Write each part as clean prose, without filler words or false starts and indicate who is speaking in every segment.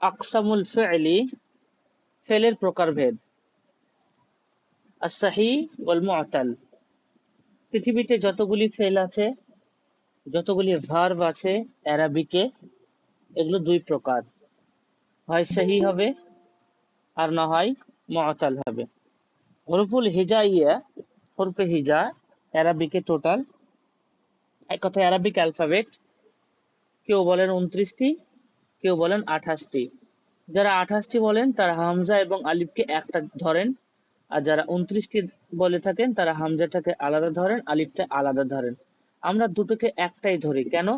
Speaker 1: আকসামুল ফি'লি, ফেলের প্রকারভেদ। as-সাহি ওয়াল মু'তাল, পৃথিবীতে যতগুলি ফেল আছে, যতগুলি ভার্ব আছে অ্যারাবিকে, এগুলো দুই প্রকার, হয় সাহি হবে আর না হয় মু'তাল হবে। হরফুল হিজাইয়া, হরফে হিজা অ্যারাবিকে টোটাল, এক কথায় অ্যারাবিক অ্যালফাবেট, কেউ বলেন 29টি, কেউ বলেন 28টি। যারা 28টি বলেন তারা হামজা এবং আলিফকে একটা ধরেন, আর যারা 29টি বলে থাকেন তারা হামজাটাকে আলাদা ধরেন, আলিফটা আলাদা ধরেন। আমরা দুটোকে একটাই ধরি, কেন?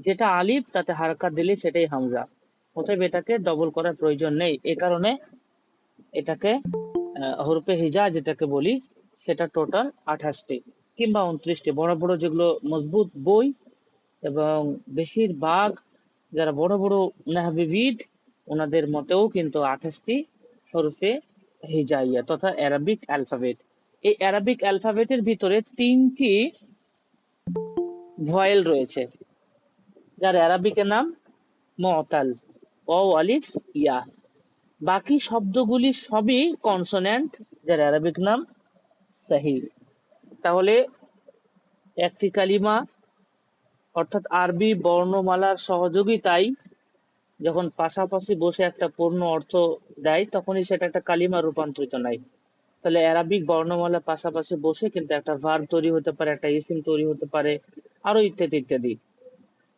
Speaker 1: যেটা আলিফ তাতে হারকাত দিলে সেটাই হামজা, অতএব এটাকে ডবল করার প্রয়োজন নেই। এ কারণে এটাকে হরফে হিজা যেটাকে বলি সেটা টোটাল 28টি কিংবা 29টি। বড় বড় যেগুলো মজবুত বই এবং বেশিরভাগ যারা বড় বড় নাহবিবিদ, ওনাদের মতেও কিন্তু 28টি হরফে হিজাইয়া তথা অ্যারাবিক অ্যালফাবেট। এই অ্যারাবিক অ্যালফাবেটের ভিতরে 3টি ভয়েল রয়েছে, যার অ্যারাবিকের নাম মু'তাল, ওয়াও আলিফ ইয়া। বাকি শব্দগুলি সবই কনসোন্যান্ট, যার অ্যারাবিক নাম সাহি। তাহলে একটি কালিমা অর্থাৎ আরবি বর্ণমালার সহযোগিতায় যখন পাশাপাশি বসে একটা পূর্ণ অর্থ দেয়, তখনই সেটা একটা কালিমা রূপান্তরিত নয়। তাহলে অ্যারাবিক বর্ণমালা পাশাপাশি বসে কিন্তু একটা ভার্ব তৈরি হতে পারে, একটা ইসিম তৈরি হতে পারে, আরো ইত্যাদি ইত্যাদি।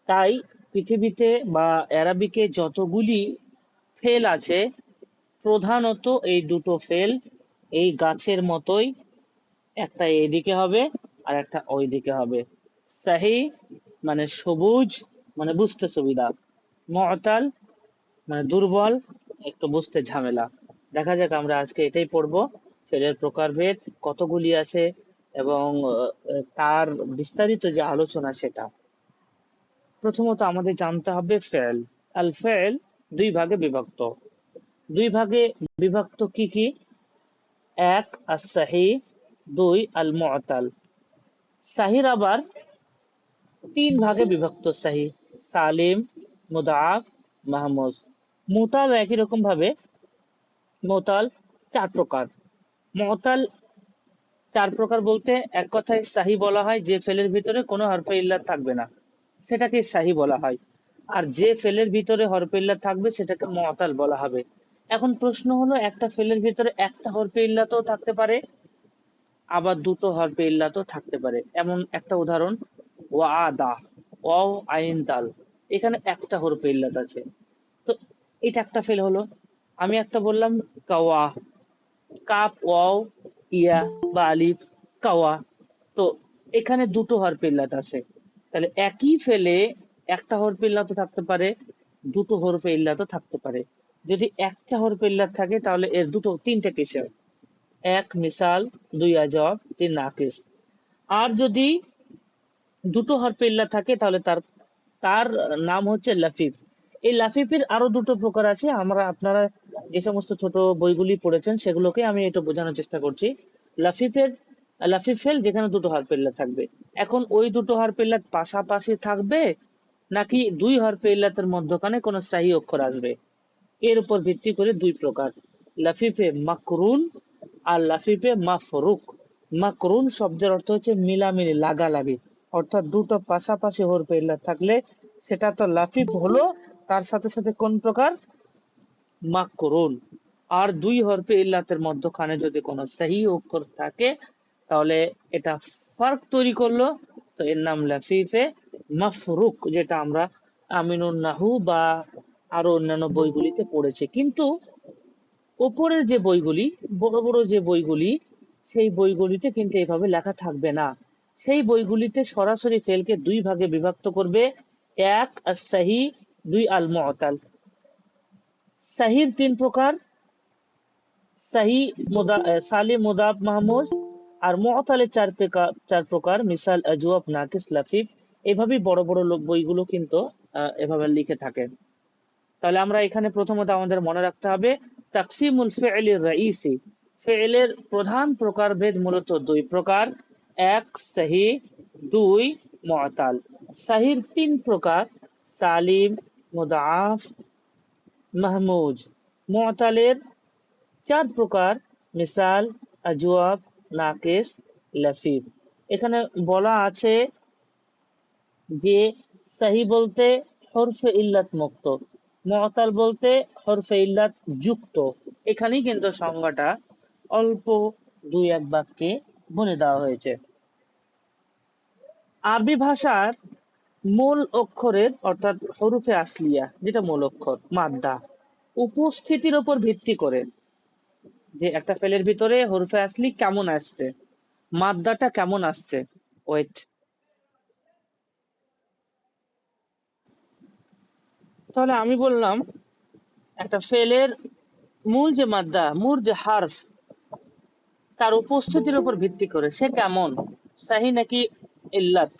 Speaker 1: তাই পৃথিবীতে বা অ্যারাবিকে যতগুলি ফেল আছে, প্রধানত এই দুটো ফেল এই গাছের মতোই, একটা এইদিকে হবে আর একটা ওইদিকে হবে। সাহি মানে সবুজ, মানে বুঝতে সুবিধা, মু'তাল মানে দুর্বল, একটু বুঝতে ঝামেলা। দেখা যাক আমরা আজকে এটাই পড়বো, ফেলের প্রকারভেদ কতগুলি আছে এবং তার বিস্তারিত যে আলোচনা সেটা। প্রথমত আমাদের জানতে হবে ফেল। আল ফেল দুই ভাগে বিভক্ত। দুই ভাগে বিভক্ত কি কি? এক as-সাহি, দুই আল মু'তাল। সাহির আবার তিন ভাগে বিভক্ত, সাহি, সালিম, মুদাআফ, মাহমুজ। মুতাল একই রকম ভাবে, মুতাল চার প্রকার। মুতাল চার প্রকার বলতে এক কথায় সাহি বলা হয় যে ফেলের ভিতরে কোনো হরফে ইল্লাত থাকবে না, সেটাকে সাহি বলা হয়। আর যে ফেলের ভিতরে হরফে ইল্লাত থাকবে সেটাকে মুতাল বলা হবে। এখন প্রশ্ন হলো, একটা ফেলের ভিতরে একটা হরফে ইল্লাতও থাকতে পারে, আবার দুটো হরফে ইল্লাতও থাকতে পারে। এমন একটা উদাহরণ, ওয়াদা, ওয়াও আইন দাল, এখানে একটা হরফে ইল্লাত আছে, তো এটা একটা ফেল হলো। আমি একটা বললাম কাওয়া, কাপ ওয়াও ইয়া বা আলিফ, কাওয়া, তো এখানে দুটো হরফে ইল্লাত আছে। তাহলে একই ফেলে একটা হরফে ইল্লাত থাকতে পারে, দুটো হরফে ইল্লাত থাকতে পারে। যদি একটা হরফে ইল্লাত থাকে তাহলে এর দুটো তিনটা কিসের, এক মিসাল, দুই আজব, তিন নাকিস। আর যদি দুটো হরফে ইল্লাত থাকে তাহলে তার তার নাম হচ্ছে লাফিফ। এই লাফিফের আরো দুটো প্রকার আছে, আমরা আপনারা যে সমস্ত ছোট বইগুলি পড়েছেন সেগুলোকে আমি একটু বোঝানোর চেষ্টা করছি। লাফিফের লাফিফ ফেল যেখানে দুটো হরফে ইল্লাত থাকবে। এখন ওই দুটো হরফে ইল্লাত পাশাপাশি থাকবে নাকি দুই হরফে ইল্লাতের মধ্যখানে কোনো সাহি অক্ষর আসবে, এর উপর ভিত্তি করে দুই প্রকার, লাফিফে মাকরুন আর লাফিফে মাফরুক। মাকরুন শব্দের অর্থ হচ্ছে মিলামিলি, লাগালাগি, অর্থাৎ দুটো পাশাপাশি হরফে ইল্লাত থাকলে সেটা তো লাফিফ হলো, তার সাথে সাথে কোন প্রকার, মাকরুন। আর দুই হরফে ইল্লাতের মধ্যখানে যদি কোনো সহি অক্ষর থাকে তাহলে এটা ফার্ক তৈরি করলো, তো এর নাম লাফিফে মাফরুক, যেটা আমরা আমিনুন নাহু বা আরো অন্যান্য বইগুলিতে পড়েছি। কিন্তু ওপরের যে বইগুলি, বড় বড় যে বইগুলি, সেই বইগুলিতে কিন্তু এইভাবে লেখা থাকবে না। সেই বইগুলিতে সরাসরি ফেলকে দুই ভাগে বিভক্ত করবে, এক as-সাহি, দুই আল মু'তাল। সাহির তিন প্রকার, সাহি সালিম, মুদাফ, মাহমুজ। আর মু'তালের চার প্রকার, মিসাল, আজওয়াব, নাকিস, লাফিফ। এভাবেই বড় বড় বইগুলো কিন্তু এভাবে লিখে থাকেন। তাহলে আমরা এখানে প্রথমত আমাদের মনে রাখতে হবে তাকসিমুল ফি'লির রাইসি, ফি'লের প্রধান প্রকারভেদ মূলত দুই প্রকার, এক সাহি, দুই মু'তাল। সাহির তিন প্রকার, সালিম, মুদাআফ, মাহমুজ। মুআতালের 4 প্রকার, মিসাল, আজওয়াব, নাকিস, লাফিফ। এখানে বলা আছে যে সাহি বলতে হরফে ইল্লাত মুক্ত, মুআতাল বলতে হরফে ইল্লাত যুক্ত। এখানেই কিন্তু সংজ্ঞাটা অল্প 2-1 বাক্যে বলে দেওয়া হয়েছে। আরবি ভাষার মূল অক্ষরের অর্থাৎ হরফে আসলিয়া, যেটা মূল অক্ষর মাদ্দা, উপস্থিতির উপর ভিত্তি করে, যে একটা ফেলের ভিতরে হরফে আসলি কেমন আসছে, মাদ্দাটা কেমন আসছে। ওয়েট, তাহলে আমি বললাম একটা ফেলের মূল যে মাদ্দা, মূল যে হারফ, তার উপস্থিতির উপর ভিত্তি করে সে কেমন, সাহি নাকি ইল্লাত,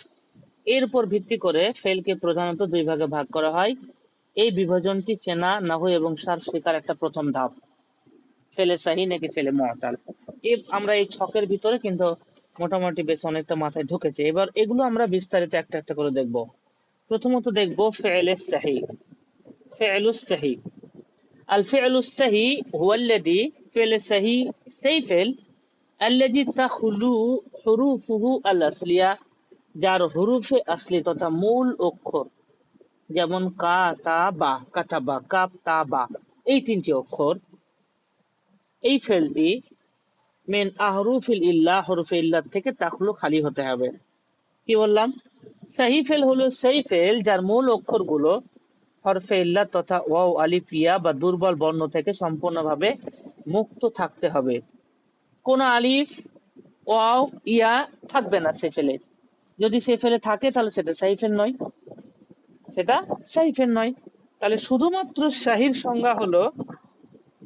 Speaker 1: এর উপর ভিত্তি করে ফেলকে প্রধানত 2 ভাগে ভাগ করা হয়। এই বিভাজনটি চেনা, নাহু এবং সার্ফ শেখার একটা প্রথম ধাপ। ফেলে সাহি নাকি ফেলে মুআতাল, আমরা এই ছকের ভিতরে কিন্তু মোটামুটি বেশ অনেকটা মাথায় ঢুকেছে। এবার এগুলো আমরা বিস্তারিত একটা একটা করে দেখব। প্রথমত দেখব ফেলে সাহি। ফেলুস সাহি, আল ফেলুস সাহি হুয়া আল্লাযী, ফেলে সাহি সেই ফেল, আল্লাযী তাখলু হুরুফুহু আল আসলিয়া, যার হুরুফে আসলি তথা মূল অক্ষর, যেমন কা তা বা, কাতাবা, কাপ তা বা, এই 3টি অক্ষর, এই ফেলটি মেন আহরুফিল ইল্লাহ, হরফে ইল্লাহ থেকে তাখলু, খালি হতে হবে। কি বললাম? সাহি ফেল হলো সেই ফেল যার মূল অক্ষরগুলো হরফে ইল্লাহ তথা ওয়াও, আলিফ, ইয়া বা দুর্বল বর্ণ থেকে সম্পূর্ণভাবে মুক্ত থাকতে হবে। কোন আলিফ, ওয়াও, ইয়া থাকবে না সে ফেলে। যদি সে ফেলে থাকে তাহলে সেটা সাহি ফেল নয়, সেটা সাহি ফেল নয়। তাহলে শুধুমাত্র শাহির সংজ্ঞা হলো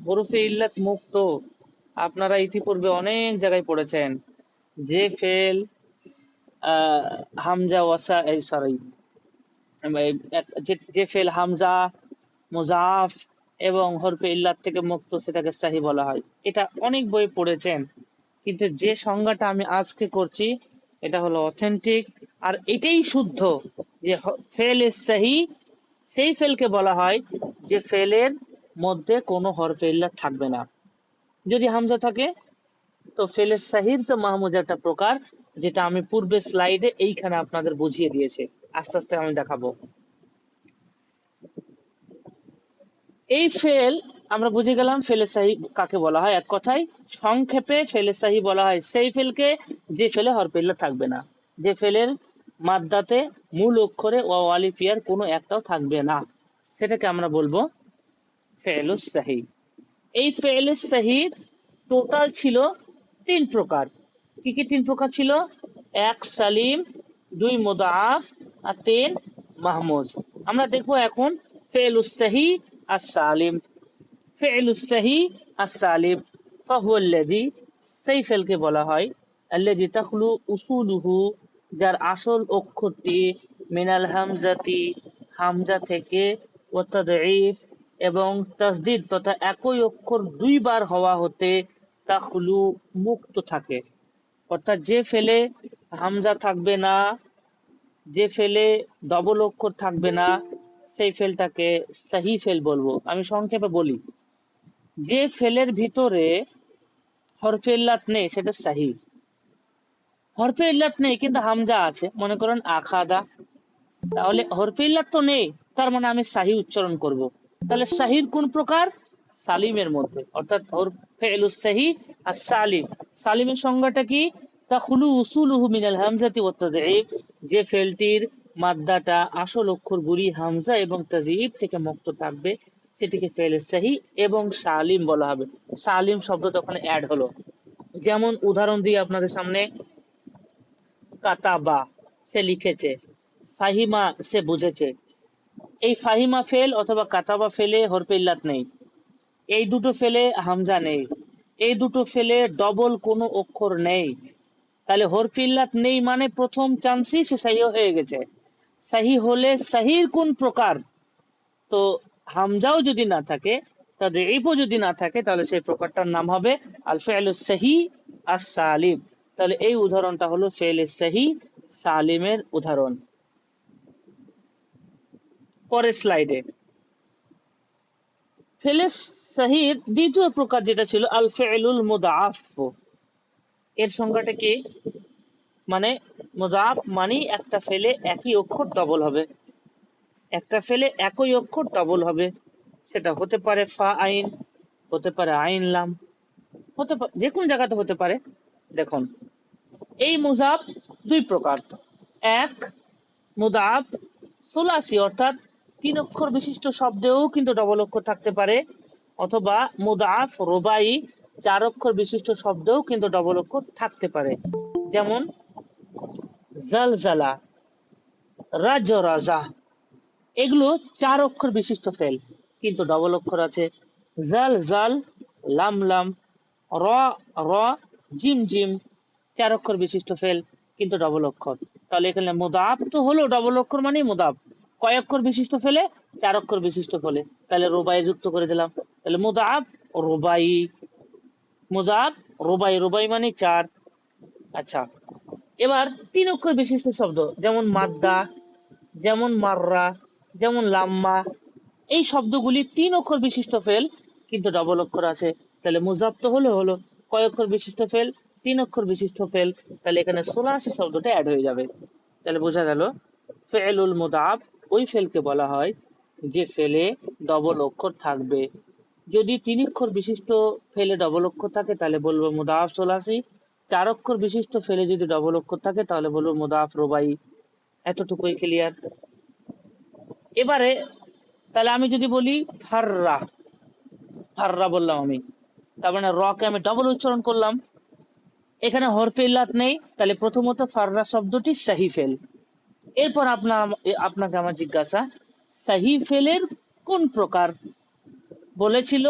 Speaker 1: হরফে ইল্লাত মুক্ত। আপনারা ইতিপূর্বে অনেক জায়গায় পড়েছেন যে ফেল হামজা ওয়াসা, এই সরি, যে ফেল হামজা, মুজাফ এবং হরফে ইল্লাত থেকে মুক্ত, সেটাকে সাহি বলা হয়। এটা অনেক বই পড়েছেন, কিন্তু যে সংজ্ঞাটা আমি আজকে করছি এটা হলো অথেন্টিক, আর এটাই শুদ্ধ। যে ফেল সাহি সেই ফেলকে বলা হয় যে ফেলের মধ্যে কোনো হরফে ইল্লাত থাকবে না। যদি হামজা থাকে তো ফেলে সাহির তো মাহমুজ একটা প্রকার, যেটা আমি পূর্বে স্লাইডে এইখানে আপনাদের বুঝিয়ে দিয়েছি। আস্তে আস্তে আমি দেখাবো। এই ফেল আমরা বুঝে গেলাম ফেলে সাহি কাকে বলা হয়। এক কথায় সংক্ষেপে ফেলে সাহি বলা হয় সেই ফেলকে যে ফেলে হরফে ইল্লাত থাকবে না, যে ফেলের মাদ্দাতে মূল অক্ষরে ওয়াও, আলিফ, ইয়ার কোনো একটাও থাকবে না, সেটাকে আমরা বলবো ফেলুস সাহি। এই ফেলুস সাহির টোটাল ছিল 3 প্রকার। কি কি 3 প্রকার ছিল? 1 সালিম, 2 মুদাআফ, আর 3 মাহমুজ। আমরা দেখবো এখন ফেলুস সাহি আর সালিম। ফেলুস সাহি আর সালিম ফাহুয়া আল্লাযী, সেই ফেলকে বলা হয় আল্লাযী তাখলু উসুলুহু, যার আসল অক্ষরটি মিনাল হামজাতি, হামজা থেকে, ও তাদঈফ এবং তাসদীদ তথা একই অক্ষর 2 বার হওয়া হতে তাখলু, মুক্ত থাকে। অর্থাৎ যে ফেলে হামজা থাকবে না, যে ফেলে ডবল অক্ষর থাকবে না, সেই ফেলটাকে সাহি ফেল বলবো। আমি সংক্ষেপে বলি, যে ফেলের ভিতরে হরফে ইল্লাত নেই সেটা সাহি। হরফে ইল্লাত নেই কিন্তু হামজা আছে, মনে করেন আখাদা, তাহলে হরফে ইল্লাত তো নেই, তার মানে আমি সাহি উচ্চারণ করব। তাহলে সাহির কোন প্রকার? সালিমের মধ্যে, অর্থাৎ ফেলুস সাহি আর সালিম। সালিমের সংজ্ঞাটা কি? তাখলু উসুলুহু মিনাল হামজাতি ওয়াত তাযঈফ, যে ফেলটির মাদ্দাটা আসল অক্ষরগুলি হামজা এবং তাযঈফ থেকে মুক্ত থাকবে সেটিকে ফেলে সাহি এবং সালিম বলা হবে। সালিম শব্দটা ওখানে অ্যাড হলো। যেমন উদাহরণ দিই আপনাদের সামনে, কাতাবা সে লিখেছে, ফাহিমা সে বুঝেছে। এই ফাহিমা ফেল অথবা কাতাবা ফেলে হরফে ইল্লাত নেই, এই দুটো ফেলে হামজা নেই, এই দুটো ফেলে ডবল কোনো অক্ষর নেই। তাহলে হরফে ইল্লাত নেই মানে প্রথম চান্সই সে সাহি হয়ে গেছে। সাহি হলে সাহির কোন প্রকার? তো হামজাও যদি না থাকে, তাদঈফও যদি না থাকে, তাহলে সেই প্রকারটার নাম হবে আল ফি'লুস সাহি আস সালিম। তাহলে এই উদাহরণটা হলো ফেলে সাহি সালিমের উদাহরণ। পরের স্লাইডে ফেলে সাহির দ্বিতীয় প্রকার যেটা ছিল আল ফি'লুল মুদাআফ। এর সংজ্ঞাটা কি? মানে মুদাআফ মানে একটা ফেলে একই অক্ষর ডবল হবে, একটা ফেলে একই অক্ষর ডবল হবে। সেটা হতে পারে ফা আইন, হতে পারে আইন লাম, হতে পারে যে কোনো জায়গাতে হতে পারে। দেখুন এই মুজাফ দুই প্রকার। এক, মুদাফ সুলাসি অর্থাৎ তিন অক্ষর বিশিষ্ট শব্দেও কিন্তু ডবল অক্ষর থাকতে পারে, অথবা মুদাফ রুবাই চার অক্ষর বিশিষ্ট শব্দেও কিন্তু ডবল অক্ষর থাকতে পারে। যেমন জালজালা, রাজরাজা, এগুলো চার অক্ষর বিশিষ্ট ফেল কিন্তু ডবল অক্ষর আছে। জাল জাল, লাম লাম, র র, জিম জিম, চার অক্ষর বিশিষ্ট ফেল কিন্তু ডবল অক্ষর। তাহলে এখানে মুদাফ তো হলো ডবল অক্ষর মানে মুদাফ, কয় অক্ষর বিশিষ্ট ফেলে? চার অক্ষর বিশিষ্ট ফেলে, তাহলে রুবাই যুক্ত করে দিলাম। তাহলে মুদাফ রুবাই, মুদাফ রুবাই, রুবাই মানে চার। আচ্ছা, এবার তিন অক্ষর বিশিষ্ট শব্দ যেমন মাদ্দা, যেমন মাররা, যেমন লাম্মা, এই শব্দগুলি তিন অক্ষর বিশিষ্ট ফেল কিন্তু ডবল অক্ষর আছে। তাহলে মুজাফ তো হলো কয় অক্ষর বিশিষ্ট ফেল? তিন অক্ষর বিশিষ্ট ফেল। তাহলে এখানে সুলাসি শব্দটা অ্যাড হয়ে যাবে। তাহলে বোঝা গেল ফেলুল মুদাফ ওই ফেলকে বলা হয় যে ফেলে ডবল অক্ষর থাকবে। যদি তিন অক্ষর বিশিষ্ট ফেলে ডবল অক্ষর থাকে তাহলে বলবো মুদাফ সুলাসি, চার অক্ষর বিশিষ্ট ফেলে যদি ডবল অক্ষর থাকে তাহলে বলবো মুদাফ রুবাই। এতটুকুই ক্লিয়ার। এবারে তাহলে আমি যদি বলি ফাররা, ফাররা বললাম আমি, তার মানে র কে আমি ডবল উচ্চারণ করলাম, এখানে হরফে ইল্লাত নেই, তাহলে প্রথমত ফাররা শব্দটি সহি ফেল। এরপর আপনাকে আমার জিজ্ঞাসা, সহি ফেলের কোন প্রকার? বলেছিল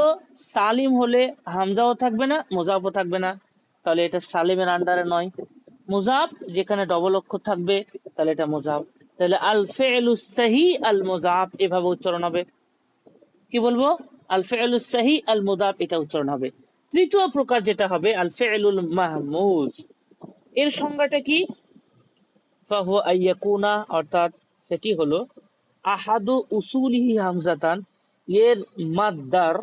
Speaker 1: সালিম হলে হামজাও থাকবে না, মুজাফও থাকবে না, তাহলে এটা সালিমের আন্ডারে নয়। মুজাফ যেখানে ডবল অক্ষর থাকবে তাহলে এটা মুজাফ। তাহলে আল ফি'লুস সহি আল মুজাফ এভাবে উচ্চারণ হবে। কি বলবো? আল ফি'লুস সহি আল মুজাফ এটা উচ্চারণ হবে। তৃতীয় প্রকার যেটা হবে আল ফি'লুল মাহমুজ। এর সংজ্ঞাটা কি? ফাহুয়া আইয়াকুনা, অর্থাৎ সেটি হলো আহাদু উসুলিহি হামজাতান, এর মাদ্দার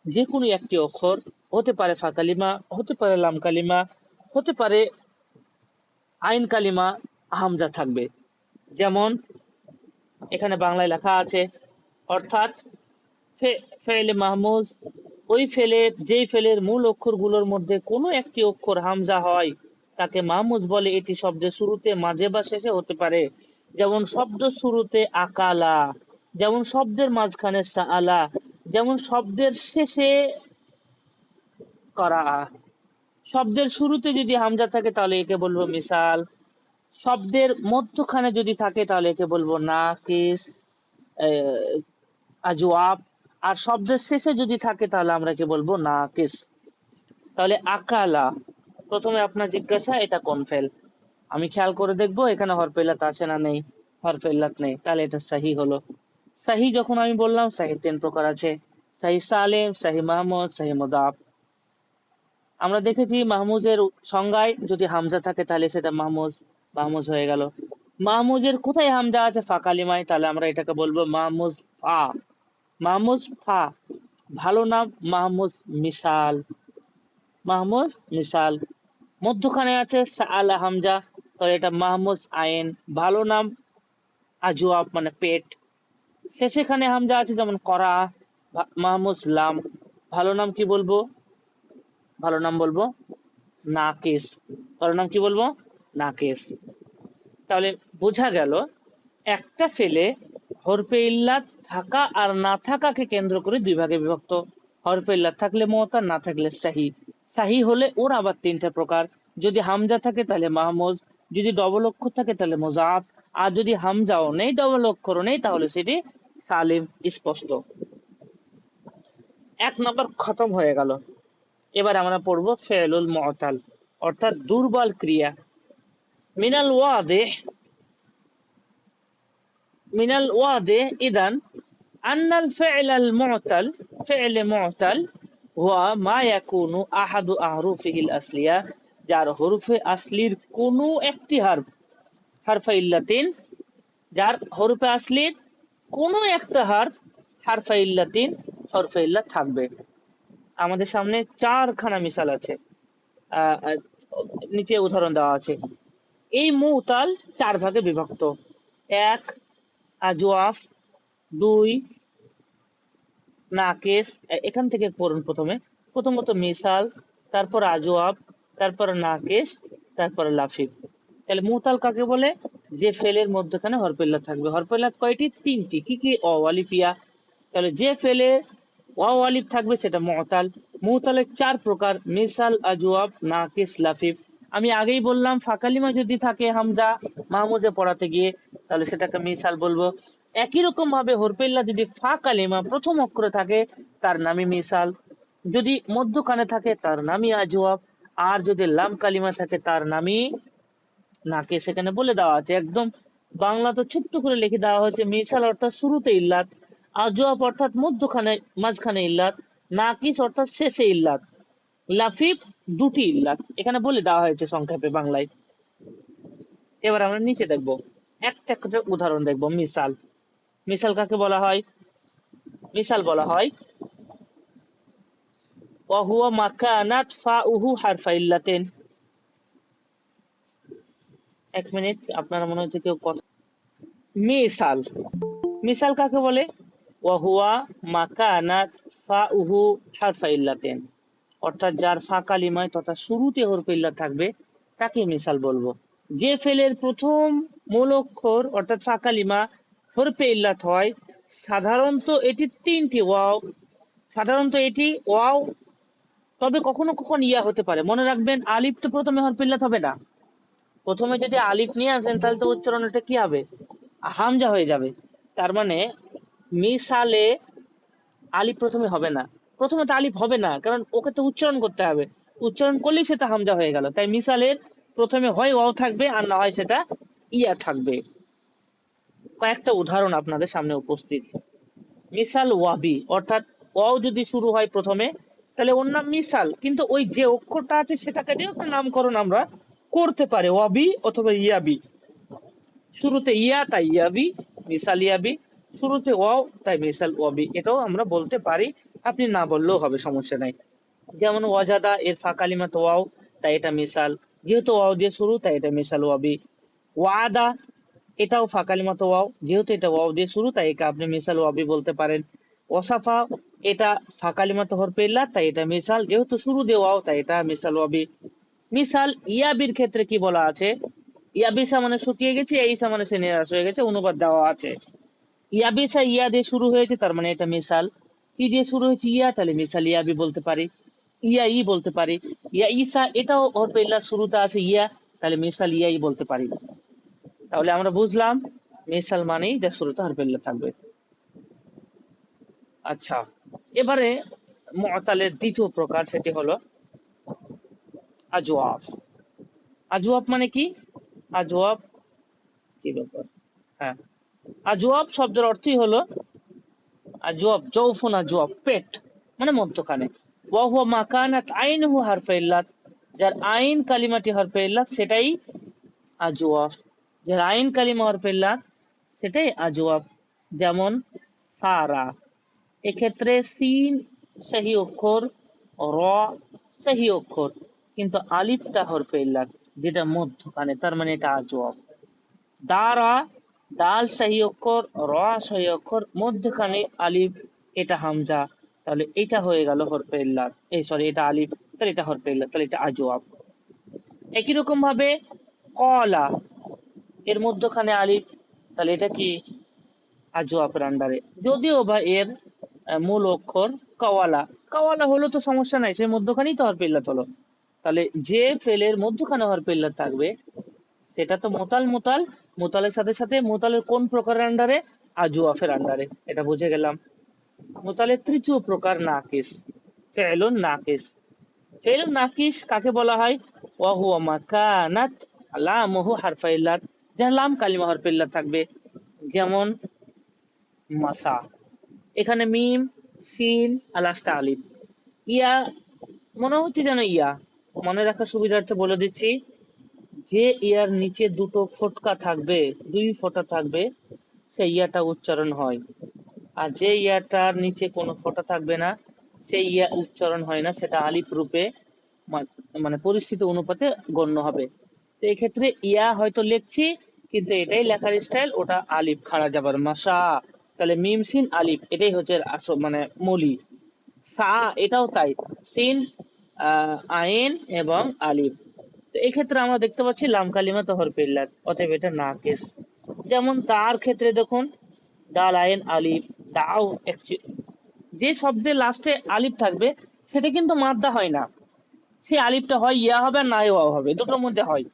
Speaker 1: যে কোনো একটি অক্ষর, হতে পারে ফা কালিমা, হতে পারে লাম কালিমা, হতে পারে আইন কালিমা, হামজা থাকবে। যেমন এখানে বাংলায় লেখা আছে, অর্থাৎ ফেলে মাহমুজ ওই ফেলের, যেই ফেলের মূল অক্ষরগুলোর মধ্যে কোনো একটি অক্ষর হামজা হয় তাকে মাহমুজ বলে। এটি শব্দের শুরুতে, মাঝে বা শেষে হতে পারে। যেমন শব্দ শুরুতে আকালা, যেমন শব্দের মাঝখানে সাআলা, যেমন শব্দের শেষে করা। শব্দের শুরুতে যদি হামজা থাকে তাহলে একে বলবো মিসাল, শব্দের মধ্যখানে যদি থাকে তাহলে একে বলবো নাকিস, আজওয়াব, আর শব্দের শেষে যদি থাকে তাহলে আমরা কি বলবো? নাকিস। তাহলে আকালা, প্রথমে আপনার জিজ্ঞাসা এটা কোন ফেল, আমি খেয়াল করে দেখবো এখানে হরফে ইল্লাত আছে না নেই। হরফে ইল্লাত নেই, তাহলে এটা সহি হলো। সহি যখন আমি বললাম সহি তিন প্রকার আছে, সহি সালেম, সহি মাহমুদ, সহি মুদাফ। আমরা দেখেছি মাহমুজের সংজ্ঞায় যদি হামজা থাকে তাহলে সেটা মাহমুজ, মাহমুজ হয়ে গেল। মাহমুজের কোথায় হামজা আছে? ফা কালিমায়, তাহলে আমরা এটাকে বলবো মাহমুজ ফা, মাহমুজ ফা। ভালো নাম মাহমুজ মিসাল, মাহমুজ মিসাল। মধ্যখানে আছে সাআলা হামজা, তো এটা মাহমুজ আইন, ভালো নাম আজওয়াব মানে পেট। শেষেখানে হামজা আছে যেমন করা, মাহমুজ লাম, ভালো নাম কি বলবো? ভালো নাম বলবো নাকিস, ভালো নাম কি বলবো? নাকিস। তাহলে বোঝা গেল একটা ফেলে হরফে ইল্লাত থাকা আর না থাকাকে কেন্দ্র করে দুই ভাগে বিভক্ত। হরফে ইল্লাত থাকলে মুঅতার, না থাকলে সাহি। সাহি হলে ওর আবার তিনটা প্রকার, যদি হামজা থাকে তাহলে মাহমুজ, যদি ডবল অক্ষর থাকে তাহলে মুজাফ, আর যদি হামজাও নেই ডবল অক্ষরও নেই তাহলে সেটি সালিম। স্পষ্ট? এক নম্বর খতম হয়ে গেল। এবার আমরা পড়বো ফেলুল মুআতাল, অর্থাৎ দুর্বল ক্রিয়া। মিনাল ওয়াদিহ, মিনাল ওয়াদিহ ইদান আন্নাল ফি'লাল মু'তাল, ফি'ল মু'তাল হুয়া মা ইয়াকুনু আহাদু আহরুফিহিল আসলিয়া, যার হরফে আসলির কোনো একটি হরফ, হারফে ইল্লাতিন, যার হরফে আসলির কোনো একটা হরফ হারফে ইল্লাতিন হরফে ইল্লাত থাকবে। আমাদের সামনে 4খানা মিসাল আছে, আহ, আহ, নিচে উদাহরণ দেওয়া আছে। এই মুতাল 4 ভাগে বিভক্ত। 1 আজওয়াফ, 2 নাকিস। এখান থেকে পড়ুন প্রথমত মিসাল, তারপর আজওয়াব, তারপর নাকিস, তারপর লাফিফ। তাহলে মুতাল কাকে বলে? যে ফেলের মধ্যখানে হরফে ইল্লাত থাকবে। হরফে ইল্লাত কয়টি? 3টি। কি কি? অ আলিফ ইয়া। তাহলে যে ফেলে ওয়াও আলিফ থাকবে সেটা মুতাল। মুতালের 4 প্রকার: মিসাল, আজওয়াব, নাকিস, লাফিফ। আমি আগেই বললাম ফাকালিমা যদি থাকে হামজা মাহমুজে পড়াতে গিয়ে, তাহলে সেটাকে মিসাল বলবো। একই রকম ভাবে হরফে ইল্লাত যদি ফা কালিমা প্রথম অক্ষরে থাকে তার নামই মিসাল, যদি মধ্যখানে থাকে তার নামই আজওয়াব, আর যদি লাম কালিমা থাকে তার নামই নাকিস। সেখানে বলে দেওয়া আছে একদম বাংলা তো ছোট্ট করে লিখে দেওয়া হয়েছে। মিসাল অর্থাৎ শুরুতে ইল্লাত, আজওয়াব অর্থাৎ মধ্যখানে মাঝখানে ইল্লাত, নাকিস অর্থাৎ শেষে ইল্লাত, লাফিফ 2টি ইল্লাত। এখানে বলে দেওয়া হয়েছে সংক্ষেপে বাংলায়। এবার আমরা নিচে দেখবো, একটা একটা উদাহরণ দেখবো। মিসাল, মিসাল কাকে বলা হয়? মিসাল বলা হয় ওয়াহুয়া মাকানাত ফাউহু হারফা ইল্লাতিন। এক মিনিট, আপনারা মনে হচ্ছে কেউ কথা। মিসাল, মিসাল কাকে বলে? ওয়াহুয়া মাকানাত ফাউহু হারফা ইল্লাতিন, অর্থাৎ যার ফা কালিমায় তথা শুরুতে হরফে ইল্লাত থাকবে তাকে মিসাল বলবো। যে ফেলের প্রথম মূল অক্ষর অর্থাৎ ফা কালিমা হরফে ইল্লাত হয়, সাধারণত এটি 3টি ওয়াও, সাধারণত এটি ওয়াও, তবে কখনো কখনো ইয়া হতে পারে। মনে রাখবেন আলিফ তো প্রথমে হরফে ইল্লাত হবে না। প্রথমে যদি আলিফ নিয়ে আসেন তাহলে তো উচ্চারণটা কি হবে? হামজা হয়ে যাবে। তার মানে মিসালে আলিফ প্রথমে হবে না, প্রথমে তো আলিফ হবে না, কারণ ওকে তো উচ্চারণ করতে হবে। উচ্চারণ করলেই সেটা হামজা হয়ে গেল। তাই মিসালের প্রথমে হয় ওয়াও থাকবে আর না হয় সেটা ইয়া থাকবে। কয়েকটা উদাহরণ আপনাদের সামনে উপস্থিত। মিসাল ওয়াবি, অর্থাৎ ওয়াও যদি শুরু হয় প্রথমে তাহলে ওর নাম মিসাল, কিন্তু ওই যে অক্ষরটা আছে সেটাকে দিয়ে একটা নামকরণ আমরা করতে পারি, ওয়াবি অথবা ইয়াবি। শুরুতে ইয়া তাই ইয়াবি, মিসাল ইয়াবি। শুরুতে ওয়াও তাই মিসাল ওয়াবি। এটাও আমরা বলতে পারি, আপনি না বললেও হবে, সমস্যা নাই। যেমন ওয়াজাদা এর ফা কালিমাত ওয়াও, তাই এটা মিসাল, যেহেতু ওয়াও দিয়ে শুরু তাই এটা মিসাল ওয়াবি। ওয়াদা, এটাও ফা কালিমাত ওয়াও, যেহেতু এটা ওয়াও দিয়ে শুরু তাই একে আপনি মিসাল ওয়াবি বলতে পারেন। ওয়াসাফা, এটা ফা কালিমাত হরফে ইল্লাত তাই এটা মিসাল, যেহেতু শুরু দিয়ে ওয়াও তাই এটা মিসাল ওয়াবি। মিসাল ইয়াবির ক্ষেত্রে কি বলা আছে? ইয়াবিসা মানে শুকিয়ে গেছে, ইসা মানে সে নিরাশ হয়ে গেছে, অনুবাদ দেওয়া আছে। ইয়াবিসা ইয়া দিয়ে শুরু হয়েছে, তার মানে এটা মিসাল। কি দিয়ে শুরু হয়েছে? ইয়া, তাহলে মিসাল ইয়াবি বলতে পারি, ইয়া ই বলতে পারি। ইয়া ইসা, এটাও হরফে ইল্লাত শুরুতে আছে ইয়া, তাহলে মিসাল ইয়াই বলতে পারি। তাহলে আমরা বুঝলাম মিসাল মানেই যা শুরুতে হরফে ইল্লাত থাকবে। আচ্ছা, এবারে মুআতালের দ্বিতীয় প্রকার, সেটি হলো আজওয়াফ। আজওয়াফ মানে কি? আজওয়াব কি ব্যাপার? হ্যাঁ, আজওয়াব শব্দের অর্থই হলো আজওয়াব, জৌফুন আজওয়াব, পেট মানে মধ্যখানে। ওয়া হুয়া মা কানাত আইনুহু হারফে ইল্লাত, যার আইন কালিমাটি হরফে ইল্লাত সেটাই আজওয়াব। যার আইন কালিমা হরফে ইল্লাত সেটাই আজওয়াব। যেমন সারা, এক্ষেত্রে সিন সহি অক্ষর, র সহি অক্ষর, কিন্তু আলিফটা হরফে ইল্লাত যেটা মধ্যখানে, তার মানে এটা আজওয়াব। দারা, দাল সহি অক্ষর, র সহি অক্ষর, মধ্যখানে আলিফ, এটা হামজা, তাহলে এটা হয়ে গেল হরফে ইল্লাত। এই সরি, এটা আলিফ, তাহলে এটা হরফে ইল্লাত, তাহলে এটা আজওয়াব। একই রকম ভাবে কলা, এর মধ্যখানে আলিফ, তাহলে এটা কি? আজওয়াবের আন্ডারে, যদিও বা এর মূল অক্ষর কাওয়ালা। কাওয়ালা হলো তো সমস্যা নাই, সে মধ্যখানেই তো হরফে ইল্লাত হলো। তাহলে যে ফেলের মধ্যখানে হরফে ইল্লাত থাকবে সেটা তো মোতাল। মোতাল, মোতালের সাথে সাথে মোতালের কোন প্রকারের আন্ডারে? আজওয়াফের আন্ডারে। এটা বুঝে গেলাম। মোতালের তৃতীয় প্রকার নাকিস, ফেলুন নাকিস। ফেলুন নাকিস কাকে বলা হয়? ওয়া হুয়া মা কানাত লামুহু হারফা ইল্লাত, যার লাম কালিমা হরফে ইল্লাত থাকবে। যেমন মাসা, এখানে মিম, সিন আর লাস্টে আলিফ। ইয়া, মনে হচ্ছে যেন ইয়া, মনে রাখার সুবিধার্থে বলে দিচ্ছি, যে ইয়ার নিচে দুটো ফোটকা থাকবে, 2 ফোঁটা থাকবে, সেই ইয়াটা উচ্চারণ হয়। আর যে ইয়াটার নিচে কোনো ফোঁটা থাকবে না সেই ইয়া উচ্চারণ হয় না, সেটা আলিফ রূপে মানে পরিস্থিতি অনুপাতে গণ্য হবে। তো এই ক্ষেত্রে ইয়া হয়তো লিখছি কিন্তু এটাই লেখার স্টাইল, ওটা আলিফ খাড়া যাবার মাসা। তাহলে মিম সিন আলিফ এটাই হচ্ছে আসল মানে মৌলিক। সা এটাও তাই, সিন আইন এবং আলিফ। তো এই ক্ষেত্রে আমরা দেখতে পাচ্ছি লাম কালিমা তো হরফে ইল্লাত, অতএব এটা নাকিস। যেমন তার ক্ষেত্রে দেখুন ডাল আইন আলিফ, দাও যে শব্দের লাস্টে আলিফ থাকবে সেটা কিন্তু মাদ্দা হয় না, সেই আলিফটা হয় ইয়া হবে আর না ওয়াও হবে, দুটোর মধ্যে হয়।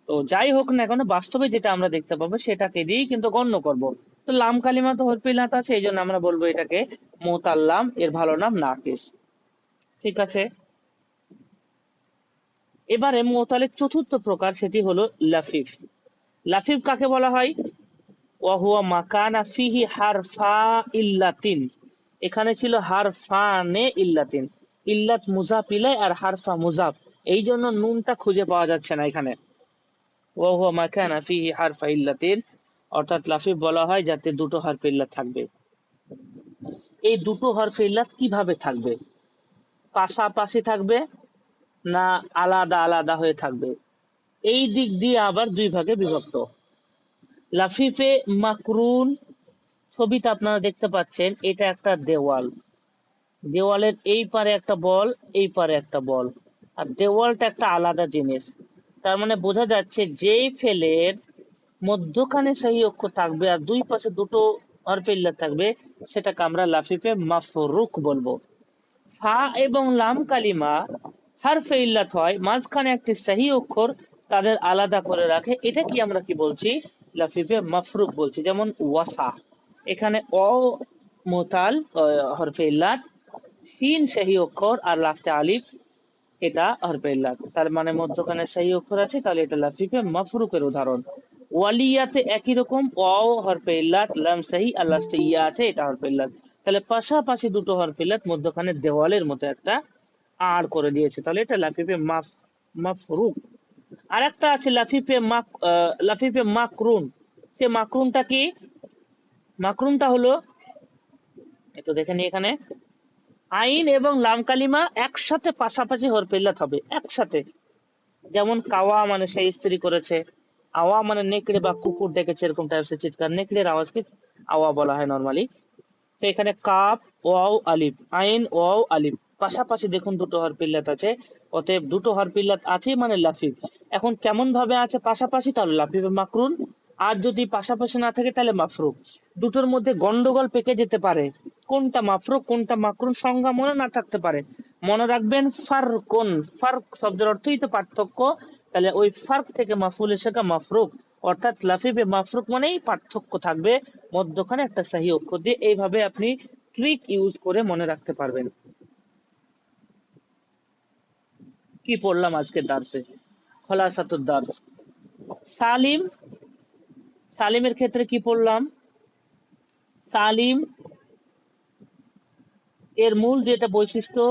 Speaker 1: তো যাই হোক না কেন বাস্তবে যেটা আমরা দেখতে পাবো সেটাকে দিয়েই কিন্তু গণ্য করব। তো লাম কালিমা তো হরফে ইল্লাত আছে, এই জন্য আমরা বলবো এটাকে মুতাল্লাম, এর ভালো নাম নাকিস। ঠিক আছে, এবারে মুতালের চতুর্থ প্রকার সেটি হলো লাফিফ। লাফিফ কাকে বলা হয়? ওয়াহুয়া মাকানা ফিহি হারফা ইল্লাতিন। এখানে ছিল হারফানে ইল্লাতিন, ইল্লাত মুজাফ ইলাই আর হারফা মুজাফ, এই জন্য নুনটা খুঁজে পাওয়া যাচ্ছে না এখানে। ওয়াহুয়া মাকানা ফিহি হারফা ইল্লাতিন, অর্থাৎ লাফিফ বলা হয় যাতে দুটো হরফ ইল্লাত থাকবে। এই দুটো হরফ ইল্লাত কিভাবে থাকবে? পাশাপাশি থাকবে না আলাদা আলাদা হয়ে থাকবে? এই দিক দিয়ে আবার দুই ভাগে বিভক্ত। লাফিফে মাকরুন, ছবিটা আপনারা দেখতে পাচ্ছেন, এটা একটা দেওয়াল, দেওয়ালের এই পারে একটা বল, এই পারে একটা বল, আর দেওয়ালটা একটা আলাদা জিনিস। তার মানে বোঝা যাচ্ছে যেই ফেলের মধ্যখানে সহি অক্ষর থাকবে আর দুই পাশে দুটো হরফে ইল্লাত থাকবে সেটাকে আমরা লাফিফে মাফরুক বলবো। ফা এবং লাম কালিমা হরফে ইল্লাত হয়, মাঝখানে একটি সহি অক্ষর তাদের আলাদা করে রাখে, এটা কি আমরা কি বলছি? লাফিফে মাফরুক বলছি। যেমন ওয়াসা, এখানে অ মোতাল হরফে ইল্লাত, শিন সহি অক্ষর আর লাস্টে আলিফ, এটা হরফে ইল্লাত, তার মানে মধ্যখানে সহি অক্ষর আছে, তাহলে এটা লাফিফে মাফরুকের উদাহরণ। ওয়ালিয়াতে একই রকম, অ হরফে ইল্লাত, লাম সহি আর লাস্টে ইয়া আছে, এটা হরফে ইল্লাত। তাহলে পাশাপাশি দুটো হরফে ইল্লাত, মধ্যখানে দেওয়ালের মতো একটা আর করে দিয়েছে, তাহলে এটা লাফিফে মাফরুক। আর একটা আছে লাফিফে মাকরুন। সে মাকরুনটা কি? মাকরুনটা হলো, একটু দেখে নি, এখানে আইন এবং লাম কালিমা একসাথে পাশাপাশি হরফে ইল্লাত হবে একসাথে। যেমন কাওয়া মানে সে স্ত্রী করেছে, আওয়া মানে নেকড়ে বা কুকুর ডেকেছে, এরকম টাইপের চিৎকার, নেকড়ের আওয়াজকে আওয়া বলা হয় নরমালি। তো এখানে কাপ ওয়াও আলিফ, আইন ওয়াও আলিফ, পাশাপাশি দেখুন দুটো হরফ ইল্লাত আছে, অতএব দুটো হরফ ইল্লাত আছে মানে লাফিফ। এখন কেমন ভাবে আছে পাশাপাশি? তাহলে লাফিফ মাকরুন। আর যদি পাশাপাশি না থাকে তাহলে মাফরুক। দুটোর মধ্যে গন্ডগোল পেকে যেতে পারে, কোনটা মাফরুক কোনটা মাকরুন সংজ্ঞা মনে না থাকতে পারে। মনে রাখবেন ফারকুন, ফারক শব্দের অর্থই তো পার্থক্য, তাহলে ওই ফারক থেকে মাফুল এসেকা মাফরুক, অর্থাৎ লাফিফে মাফরুক মানেই পার্থক্য থাকবে মধ্যখানে একটা সহি অক্ষর দিয়ে। এইভাবে আপনি ট্রিক ইউজ করে মনে রাখতে পারবেন। কি পড়লাম আজকে দার্সে? খোলাসাতুদ দার্স। সালিম, সালিমের ক্ষেত্রে কি পড়লাম? সালিম এর মূল যেটা বৈশিষ্ট্য,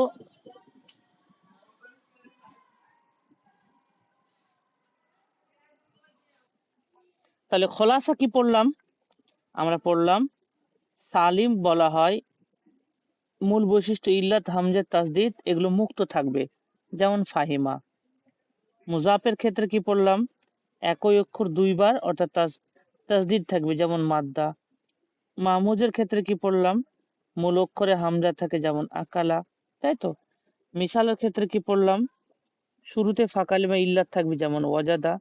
Speaker 1: তাহলে খোলাসা কি পড়লাম? আমরা পড়লাম সালিম বলা হয়, মূল বৈশিষ্ট্য ইল্লাত হামজা তাসদিদ এগুলো মুক্ত থাকবে, যেমন ফাহিমা। মুজাফের ক্ষেত্রে কি পড়লাম? একই অক্ষর দুইবার অর্থাৎ তাসদিদ থাকবে, যেমন মাদ্দা। মাহমুজের ক্ষেত্রে কি পড়লাম? মূল অক্ষরে হামজা থাকে, যেমন আকালা, তাই তো। মিসালের ক্ষেত্রে কি পড়লাম? শুরুতে ফাঁকালিমা ইল্লাত থাকবে, যেমন ওয়াজাদা।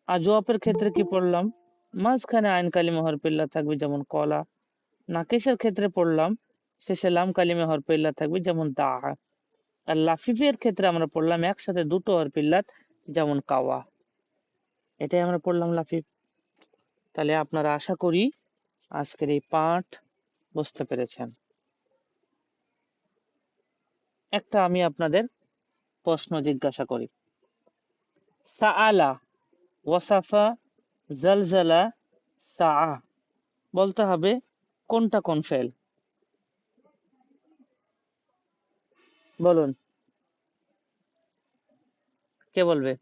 Speaker 1: আজওয়াবের ক্ষেত্রে কি পড়লাম? মাঝখানে আইন কালিমা হরফে ইল্লাত থাকবে, যেমন কলা। নাকিসের ক্ষেত্রে পড়লাম শেষে লাম কালিমা হরফে ইল্লাত থাকবে, যেমন দা। আর লাফিফের ক্ষেত্রে আমরা পড়লাম একসাথে দুটো হরফে ইল্লাত, যেমন কাওয়া। এটাই আমরা পড়লাম লাফিফ। তাহলে আপনারা আশা করি আজকের এই পাঠ বুঝতে পেরেছেন। একটা আমি আপনাদের প্রশ্ন জিজ্ঞাসা করি। সাআলা, ওয়াসাফা, জালজালা, সাআ, বলতে হবে কোনটা কোন ফেল? বলুন, কে বলবে?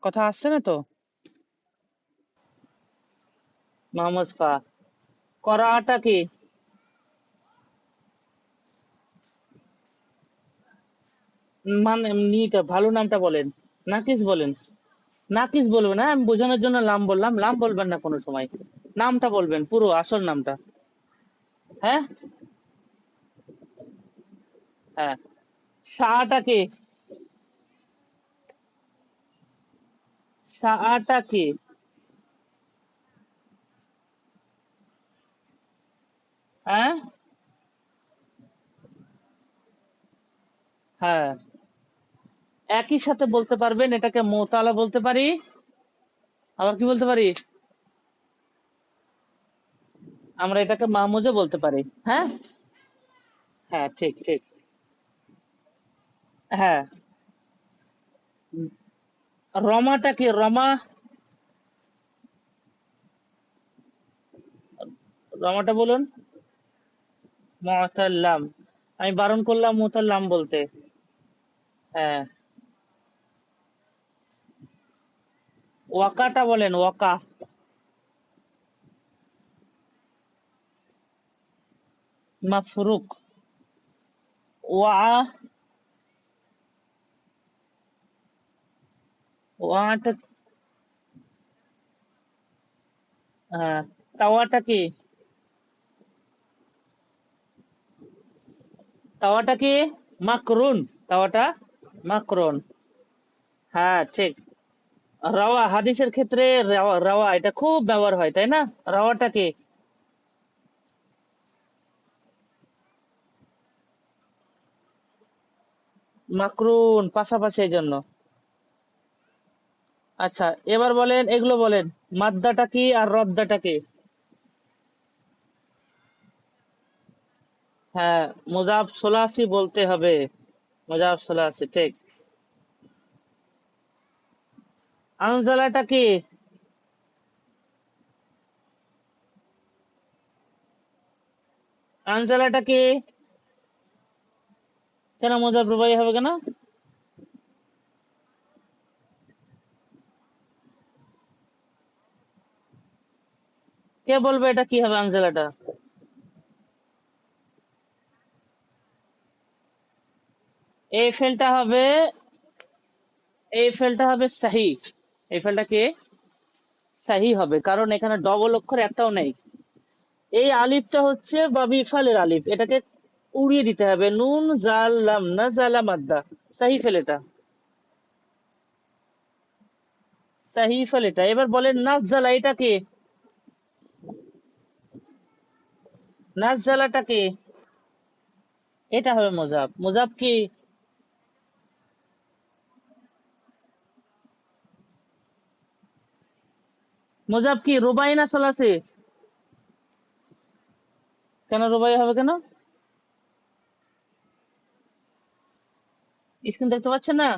Speaker 1: কথা আসছে না তো? মোহাম্মদ ফা। করাটা কি? মানে এমনিটা ভালো নামটা বলেন। নাকিস বলেন। নাকিস বলবেন না, আমি বোঝানোর জন্য লাম বললাম, লাম বলবেন না কোনো সময়। নামটা বলবেন, পুরো আসল নামটা। হ্যাঁ। হ্যাঁ। শাহটা কি? শাহটা কি? হ্যাঁ। হ্যাঁ। একই সাথে বলতে পারবেন, এটাকে মোতালা বলতে পারি, আবার কি বলতে পারি, আমরা এটাকে মাহমুজও বলতে পারি। হ্যাঁ। হ্যাঁ, ঠিক ঠিক। হ্যাঁ। রমাটা কি? রমা। রমাটা বলুন। মুতাল্লাম। আমি বারণ করলাম মুতাল্লাম বলতে। হ্যাঁ। ওয়াকাটা বলেন, ওয়াকা। মাফরুক। ওয়া। ওয়াটা। তাওয়াটা কি? তাওয়াটা কি? মাকরুন। তাওয়াটা মাকরুন। হ্যাঁ, ঠিক। রাওয়া হাদিসের ক্ষেত্রে রাওয়া রাওয়া এটা খুব ব্যবহার হয়, তাই না? রাওয়াটা কি? মাকরুন, পাশাপাশি, এই জন্য। আচ্ছা, এবার বলেন, এগুলো বলেন। মাদ্দাটা কি আর রদ্দাটা কি? হ্যাঁ, মুজাফ সোলাসি বলতে হবে। মুজাফ সোলাসি, ঠিক। আনজালাটা কি? আনজালাটা কি? কেন মুজাফ রুবাই হবে কেন? কে বলবে এটা কি হবে আনজালাটা? এই ফেলটা হবে, এই ফেলটা হবে সাহি। এই ফেলটা কি? সাহি হবে, কারণ এখানে ডবল অক্ষর একটাও নেই। এই আলিফটা হচ্ছে বাবি ইফালের আলিফ, এটাকে উড়িয়ে দিতে হবে। নুন জাল লাম না জালা মাদ্দা। সাহি ফেল এটা। সাহি ফেল এটা। এবার বলেন নাজালা এটা কি? নাজালাটা কি? এটা হবে মুজাফ। মুজাফ কি? মুজাফ কি রুবাই না সালাসি? কেন রুবাই হবে কেন? স্ক্রিন দেখতে পাচ্ছেন না?